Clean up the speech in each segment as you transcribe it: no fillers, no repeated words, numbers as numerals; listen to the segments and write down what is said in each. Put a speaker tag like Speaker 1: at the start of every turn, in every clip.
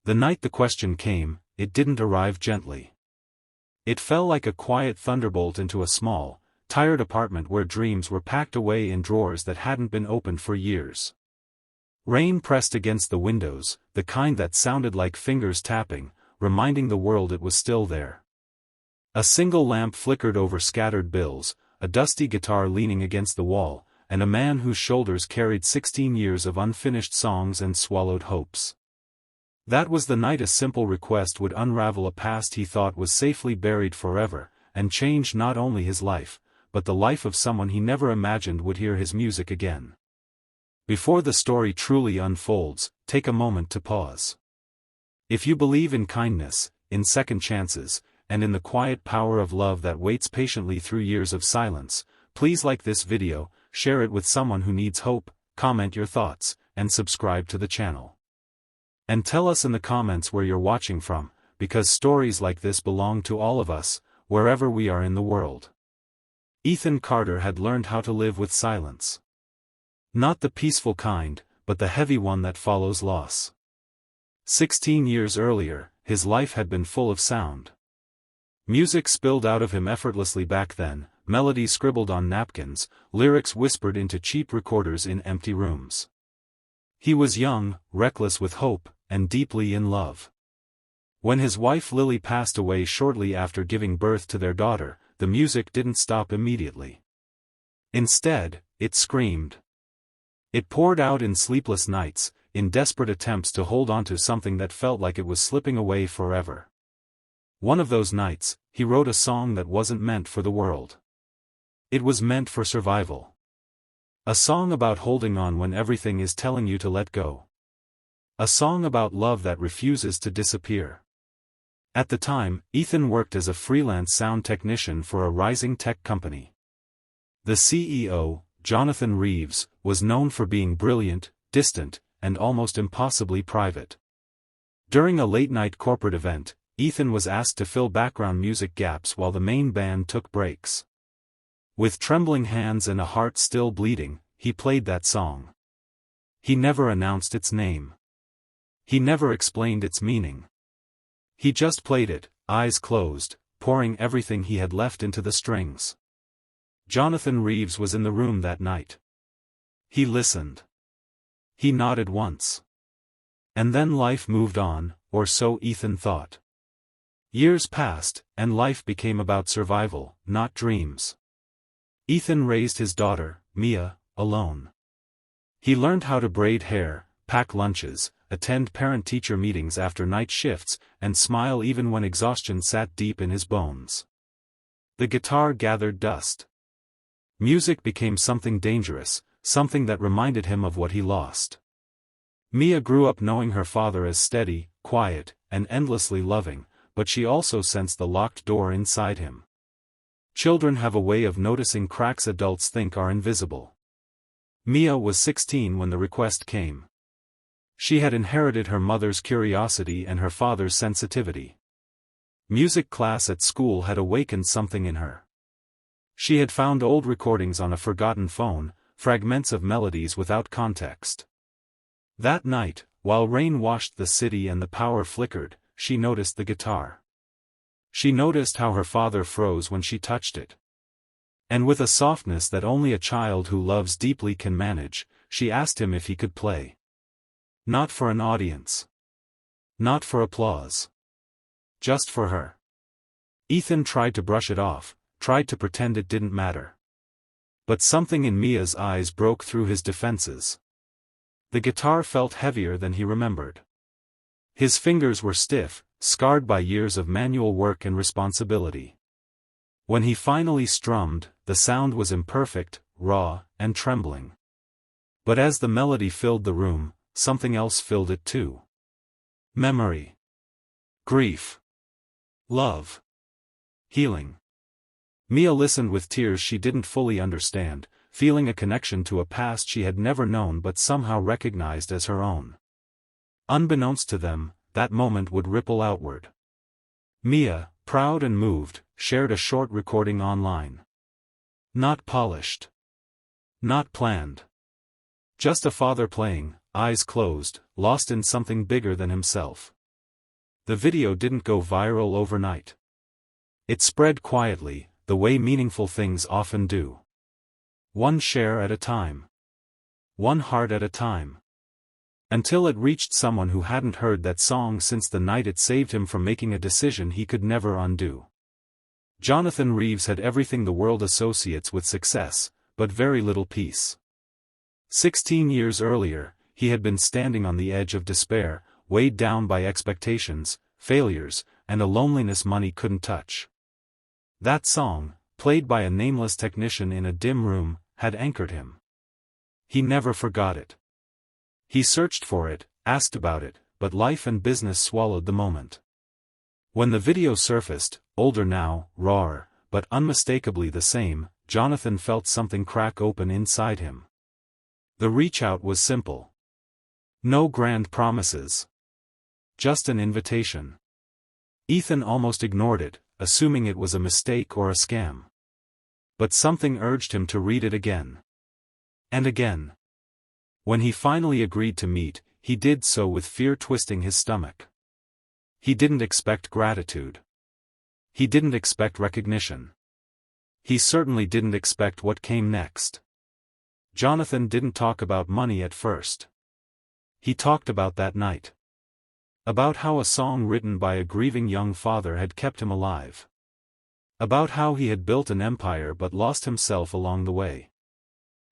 Speaker 1: The night the question came, it didn't arrive gently. It fell like a quiet thunderbolt into a small, tired apartment where dreams were packed away in drawers that hadn't been opened for years. Rain pressed against the windows, the kind that sounded like fingers tapping, reminding the world it was still there. A single lamp flickered over scattered bills, a dusty guitar leaning against the wall, and a man whose shoulders carried 16 years of unfinished songs and swallowed hopes. That was the night a simple request would unravel a past he thought was safely buried forever, and change not only his life, but the life of someone he never imagined would hear his music again. Before the story truly unfolds, take a moment to pause. If you believe in kindness, in second chances, and in the quiet power of love that waits patiently through years of silence, please like this video, share it with someone who needs hope, comment your thoughts, and subscribe to the channel. And tell us in the comments where you're watching from, because stories like this belong to all of us, wherever we are in the world. Ethan Carter had learned how to live with silence. Not the peaceful kind, but the heavy one that follows loss. 16 years earlier, his life had been full of sound. Music spilled out of him effortlessly back then, melodies scribbled on napkins, lyrics whispered into cheap recorders in empty rooms. He was young, reckless with hope, and deeply in love. When his wife Lily passed away shortly after giving birth to their daughter, the music didn't stop immediately. Instead, it screamed. It poured out in sleepless nights, in desperate attempts to hold on to something that felt like it was slipping away forever. One of those nights, he wrote a song that wasn't meant for the world. It was meant for survival. A song about holding on when everything is telling you to let go. A song about love that refuses to disappear. At the time, Ethan worked as a freelance sound technician for a rising tech company. The CEO, Jonathan Reeves, was known for being brilliant, distant, and almost impossibly private. During a late-night corporate event, Ethan was asked to fill background music gaps while the main band took breaks. With trembling hands and a heart still bleeding, he played that song. He never announced its name. He never explained its meaning. He just played it, eyes closed, pouring everything he had left into the strings. Jonathan Reeves was in the room that night. He listened. He nodded once. And then life moved on, or so Ethan thought. Years passed, and life became about survival, not dreams. Ethan raised his daughter, Mia, alone. He learned how to braid hair, pack lunches, attend parent-teacher meetings after night shifts, and smile even when exhaustion sat deep in his bones. The guitar gathered dust. Music became something dangerous, something that reminded him of what he lost. Mia grew up knowing her father as steady, quiet, and endlessly loving, but she also sensed the locked door inside him. Children have a way of noticing cracks adults think are invisible. Mia was 16 when the request came. She had inherited her mother's curiosity and her father's sensitivity. Music class at school had awakened something in her. She had found old recordings on a forgotten phone, fragments of melodies without context. That night, while rain washed the city and the power flickered, she noticed the guitar. She noticed how her father froze when she touched it. And with a softness that only a child who loves deeply can manage, she asked him if he could play. Not for an audience. Not for applause. Just for her. Ethan tried to brush it off, tried to pretend it didn't matter. But something in Mia's eyes broke through his defenses. The guitar felt heavier than he remembered. His fingers were stiff, scarred by years of manual work and responsibility. When he finally strummed, the sound was imperfect, raw, and trembling. But as the melody filled the room, something else filled it too. Memory. Grief. Love. Healing. Mia listened with tears she didn't fully understand, feeling a connection to a past she had never known but somehow recognized as her own. Unbeknownst to them, that moment would ripple outward. Mia, proud and moved, shared a short recording online. Not polished. Not planned. Just a father playing, eyes closed, lost in something bigger than himself. The video didn't go viral overnight. It spread quietly, the way meaningful things often do. One share at a time. One heart at a time. Until it reached someone who hadn't heard that song since the night it saved him from making a decision he could never undo. Jonathan Reeves had everything the world associates with success, but very little peace. 16 years earlier, he had been standing on the edge of despair, weighed down by expectations, failures, and a loneliness money couldn't touch. That song, played by a nameless technician in a dim room, had anchored him. He never forgot it. He searched for it, asked about it, but life and business swallowed the moment. When the video surfaced, older now, rawer, but unmistakably the same, Jonathan felt something crack open inside him. The reach-out was simple. No grand promises. Just an invitation. Ethan almost ignored it, assuming it was a mistake or a scam. But something urged him to read it again. And again. When he finally agreed to meet, he did so with fear twisting his stomach. He didn't expect gratitude. He didn't expect recognition. He certainly didn't expect what came next. Jonathan didn't talk about money at first. He talked about that night. About how a song written by a grieving young father had kept him alive. About how he had built an empire but lost himself along the way.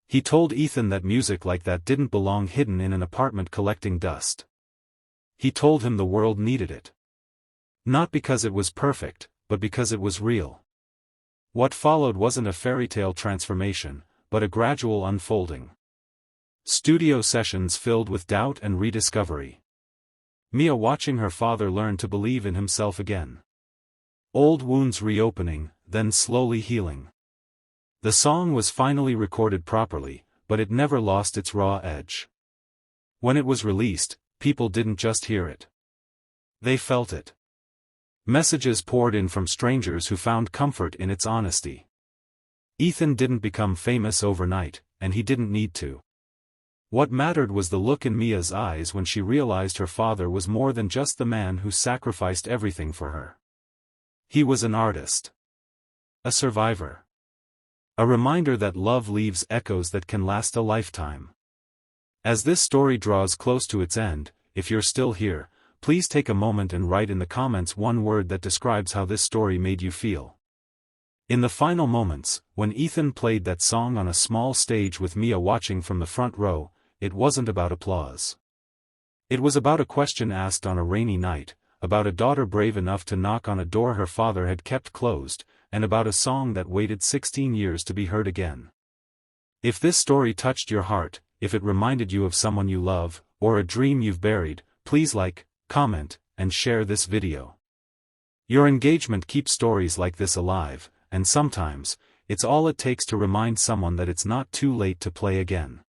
Speaker 1: He told Ethan that music like that didn't belong hidden in an apartment collecting dust. He told him the world needed it. Not because it was perfect, but because it was real. What followed wasn't a fairy tale transformation, but a gradual unfolding. Studio sessions filled with doubt and rediscovery. Mia watching her father learn to believe in himself again. Old wounds reopening, then slowly healing. The song was finally recorded properly, but it never lost its raw edge. When it was released, people didn't just hear it. They felt it. Messages poured in from strangers who found comfort in its honesty. Ethan didn't become famous overnight, and he didn't need to. What mattered was the look in Mia's eyes when she realized her father was more than just the man who sacrificed everything for her. He was an artist. A survivor. A reminder that love leaves echoes that can last a lifetime. As this story draws close to its end, if you're still here, please take a moment and write in the comments one word that describes how this story made you feel. In the final moments, when Ethan played that song on a small stage with Mia watching from the front row, it wasn't about applause. It was about a question asked on a rainy night, about a daughter brave enough to knock on a door her father had kept closed, and about a song that waited 16 years to be heard again. If this story touched your heart, if it reminded you of someone you love, or a dream you've buried, please like, comment, and share this video. Your engagement keeps stories like this alive, and sometimes, it's all it takes to remind someone that it's not too late to play again.